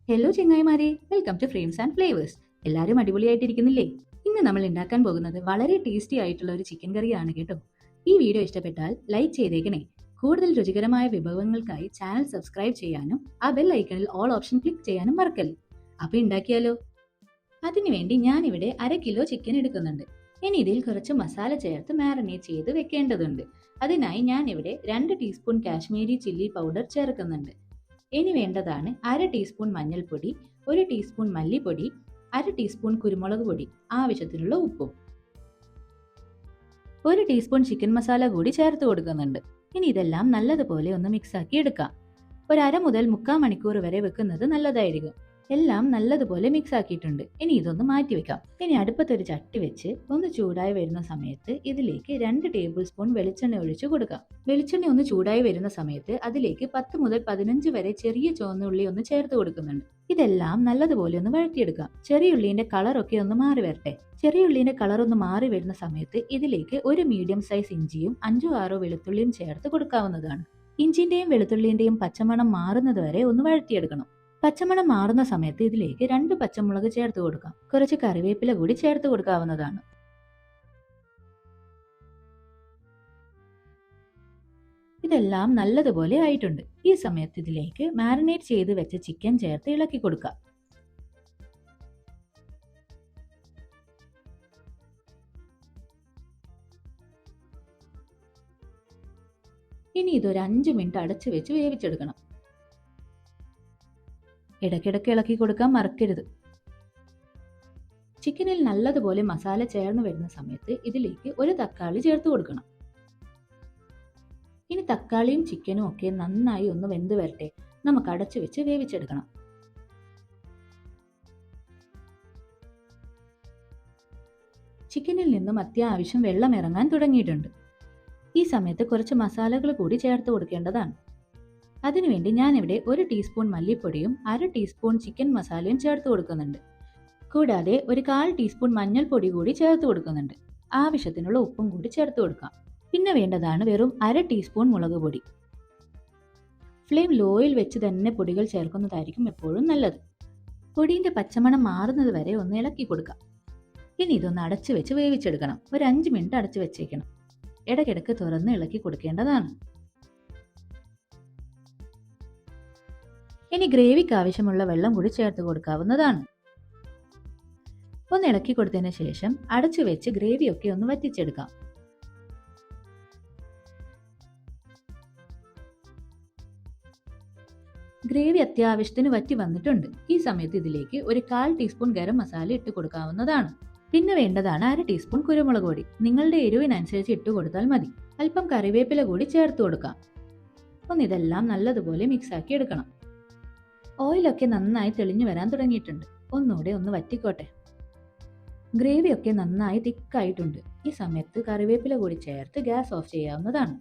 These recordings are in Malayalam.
ഹലോ ചെങ്ങായിമാരെ, welcome to frames and flavours. എല്ലാവരും അടിപൊളിയായിട്ടിരിക്കുന്നില്ലേ? ഇന്ന് നമ്മൾ ഉണ്ടാക്കാൻ പോകുന്നത് വളരെ ടേസ്റ്റി ആയിട്ടുള്ള ഒരു ചിക്കൻ കറിയാണ് കേട്ടോ. ഈ വീഡിയോ ഇഷ്ടപ്പെട്ടാൽ ലൈക്ക് ചെയ്തേക്കണേ. കൂടുതൽ രുചികരമായ വിഭവങ്ങൾക്കായി ചാനൽ സബ്സ്ക്രൈബ് ചെയ്യാനും ആ ബെൽ ഐക്കണിൽ ഓൾ ഓപ്ഷൻ ക്ലിക്ക് ചെയ്യാനും മറക്കല്ലേ. അപ്പൊ ഉണ്ടാക്കിയാലോ? അതിനുവേണ്ടി ഞാൻ ഇവിടെ 1/2 കിലോ ചിക്കൻ എടുക്കുന്നുണ്ട്. ഇനി ഇതിൽ കുറച്ച് മസാല ചേർത്ത് മാരിനേറ്റ് ചെയ്ത് വെക്കേണ്ടതുണ്ട്. അതിനായി ഞാൻ ഇവിടെ 2 ടീസ്പൂൺ കാശ്മീരി ചില്ലി പൗഡർ ചേർക്കുന്നുണ്ട്. ഇനി വേണ്ടതാണ് 1/2 ടീസ്പൂൺ മഞ്ഞൾപ്പൊടി, 1 ടീസ്പൂൺ മല്ലിപ്പൊടി, 1/2 ടീസ്പൂൺ കുരുമുളക് പൊടി, ആവശ്യത്തിനുള്ള ഉപ്പും. 1 ടീസ്പൂൺ ചിക്കൻ മസാല കൂടി ചേർത്ത് കൊടുക്കുന്നുണ്ട്. ഇനി ഇതെല്ലാം നല്ലതുപോലെ ഒന്ന് മിക്സ് ആക്കി എടുക്കാം. ഒരു 1/2 മുതൽ 3/4 മണിക്കൂർ വരെ വെക്കുന്നത് നല്ലതായിരിക്കും. എല്ലാം നല്ലതുപോലെ മിക്സ് ആക്കിയിട്ടുണ്ട്. ഇനി ഇതൊന്ന് മാറ്റി വെക്കാം. ഇനി അടുപ്പത്തൊരു ചട്ടി വെച്ച് ഒന്ന് ചൂടായി വരുന്ന സമയത്ത് ഇതിലേക്ക് 2 ടേബിൾ സ്പൂൺ വെളിച്ചെണ്ണ ഒഴിച്ചു കൊടുക്കാം. വെളിച്ചെണ്ണ ഒന്ന് ചൂടായി വരുന്ന സമയത്ത് അതിലേക്ക് 10 മുതൽ 15 വരെ ചെറിയ ചുവന്ന ഉള്ളി ഒന്ന് ചേർത്ത് കൊടുക്കുന്നുണ്ട്. ഇതെല്ലാം നല്ലതുപോലെ ഒന്ന് വഴറ്റിയെടുക്കാം. ചെറിയ ഉള്ളിന്റെ കളറൊക്കെ ഒന്ന് മാറി വരട്ടെ. ചെറിയ ഉള്ളിന്റെ കളർ ഒന്ന് മാറി വരുന്ന സമയത്ത് ഇതിലേക്ക് ഒരു മീഡിയം സൈസ് ഇഞ്ചിയും 5-6 വെളുത്തുള്ളിയും ചേർത്ത് കൊടുക്കാവുന്നതാണ്. ഇഞ്ചിന്റെയും വെളുത്തുള്ളിന്റെയും പച്ചമണം മാറുന്നത് വരെ ഒന്ന് വഴറ്റിയെടുക്കണം. പച്ചമണം മാറുന്ന സമയത്ത് ഇതിലേക്ക് 2 പച്ചമുളക് ചേർത്ത് കൊടുക്കാം. കുറച്ച് കറിവേപ്പില കൂടി ചേർത്ത് കൊടുക്കാവുന്നതാണ്. ഇതെല്ലാം നല്ലതുപോലെ ആയിട്ടുണ്ട്. ഈ സമയത്ത് ഇതിലേക്ക് മാരിനേറ്റ് ചെയ്ത് വെച്ച ചിക്കൻ ചേർത്ത് ഇളക്കി കൊടുക്കാം. ഇനി ഇതൊരു 5 മിനിറ്റ് അടച്ചു വെച്ച് വേവിച്ചെടുക്കണം. ഇടയ്ക്കിടയ്ക്ക് ഇളക്കി കൊടുക്കാൻ മറക്കരുത്. ചിക്കനിൽ നല്ലതുപോലെ മസാല ചേർന്ന് വരുന്ന സമയത്ത് ഇതിലേക്ക് ഒരു തക്കാളി ചേർത്ത് കൊടുക്കണം. ഇനി തക്കാളിയും ചിക്കനും ഒക്കെ നന്നായി ഒന്ന് വെന്ത് വരട്ടെ. നമുക്ക് അടച്ചു വെച്ച് വേവിച്ചെടുക്കണം. ചിക്കനിൽ നിന്നും അത്യാവശ്യം വെള്ളം ഇറങ്ങാൻ തുടങ്ങിയിട്ടുണ്ട്. ഈ സമയത്ത് കുറച്ച് മസാലകൾ കൂടി ചേർത്ത് കൊടുക്കേണ്ടതാണ്. അതിനുവേണ്ടി ഞാനിവിടെ 1 ടീസ്പൂൺ മല്ലിപ്പൊടിയും 1/2 ടീസ്പൂൺ ചിക്കൻ മസാലയും ചേർത്ത് കൊടുക്കുന്നുണ്ട്. കൂടാതെ ഒരു 1/4 ടീസ്പൂൺ മഞ്ഞൾപ്പൊടി കൂടി ചേർത്ത് കൊടുക്കുന്നുണ്ട്. ആവശ്യത്തിനുള്ള ഉപ്പും കൂടി ചേർത്ത് കൊടുക്കാം. പിന്നെ വേണ്ടതാണ് വെറും 1/2 ടീസ്പൂൺ മുളക് പൊടി. ഫ്ലെയിം ലോയിൽ വെച്ച് തന്നെ പൊടികൾ ചേർക്കുന്നതായിരിക്കും എപ്പോഴും നല്ലത്. പൊടിയുടെ പച്ചമണം മാറുന്നത് വരെ ഒന്ന് ഇളക്കി കൊടുക്കാം. ഇനി ഇതൊന്ന് അടച്ചു വെച്ച് വേവിച്ചെടുക്കണം. ഒരു 5 മിനിറ്റ് അടച്ചു വെച്ചേക്കണം. ഇടയ്ക്കിടയ്ക്ക് തുറന്ന് ഇളക്കി കൊടുക്കേണ്ടതാണ്. ഇനി ഗ്രേവിക്ക് ആവശ്യമുള്ള വെള്ളം കൂടി ചേർത്ത് കൊടുക്കാവുന്നതാണ്. ഒന്ന് ഇളക്കി കൊടുത്തതിന് ശേഷം അടച്ചു വെച്ച് ഗ്രേവിയൊക്കെ ഒന്ന് വറ്റിച്ചെടുക്കാം. ഗ്രേവി അത്യാവശ്യത്തിന് വറ്റി വന്നിട്ടുണ്ട്. ഈ സമയത്ത് ഇതിലേക്ക് ഒരു 1/4 ടീസ്പൂൺ ഗരം മസാല ഇട്ട് കൊടുക്കാവുന്നതാണ്. പിന്നെ വേണ്ടതാണ് 1/2 ടീസ്പൂൺ കുരുമുളക് പൊടി. നിങ്ങളുടെ എരിവിനനുസരിച്ച് ഇട്ട് കൊടുത്താൽ മതി. അല്പം കറിവേപ്പില കൂടി ചേർത്ത് കൊടുക്കാം. ഇതെല്ലാം നല്ലതുപോലെ മിക്സ് ആക്കി എടുക്കണം. ഓയിലൊക്കെ നന്നായി തെളിഞ്ഞു വരാൻ തുടങ്ങിയിട്ടുണ്ട്. ഒന്നുകൂടെ ഒന്ന് വറ്റിക്കോട്ടെ. ഗ്രേവിയൊക്കെ നന്നായി തിക്കായിട്ടുണ്ട്. ഈ സമയത്ത് കറിവേപ്പില കൂടി ചേർത്ത് ഗ്യാസ് ഓഫ് ചെയ്യാവുന്നതാണ്.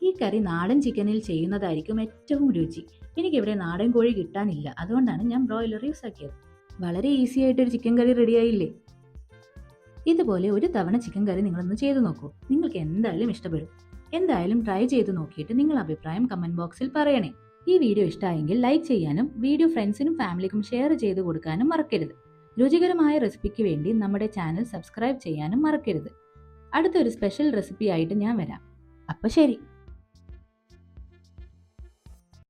ഈ കറി നാടൻ ചിക്കനിൽ ചെയ്യുന്നതായിരിക്കും ഏറ്റവും രുചി. എനിക്കിവിടെ നാടൻ കോഴി കിട്ടാനില്ല, അതുകൊണ്ടാണ് ഞാൻ ബ്രോയിലർ യൂസ് ആക്കിയത്. വളരെ ഈസി ആയിട്ടൊരു ചിക്കൻ കറി റെഡിയായില്ലേ? ഇതുപോലെ ഒരു തവണ ചിക്കൻ കറി നിങ്ങളൊന്ന് ചെയ്തു നോക്കൂ. നിങ്ങൾക്ക് എന്തായാലും ഇഷ്ടപ്പെടും. എന്തായാലും ട്രൈ ചെയ്ത് നോക്കിയിട്ട് നിങ്ങളുടെ അഭിപ്രായം കമന്റ് ബോക്സിൽ പറയണേ. ഈ വീഡിയോ ഇഷ്ടമായെങ്കിൽ ലൈക്ക് ചെയ്യാനും വീഡിയോ ഫ്രണ്ട്സിനും ഫാമിലിക്കും ഷെയർ ചെയ്ത് കൊടുക്കാനും മറക്കരുത്. രുചികരമായ റെസിപ്പിക്ക് വേണ്ടി നമ്മുടെ ചാനൽ സബ്സ്ക്രൈബ് ചെയ്യാനും മറക്കരുത്. അടുത്തൊരു സ്പെഷ്യൽ റെസിപ്പി ആയിട്ട് ഞാൻ വരാം. അപ്പോൾ ശരി.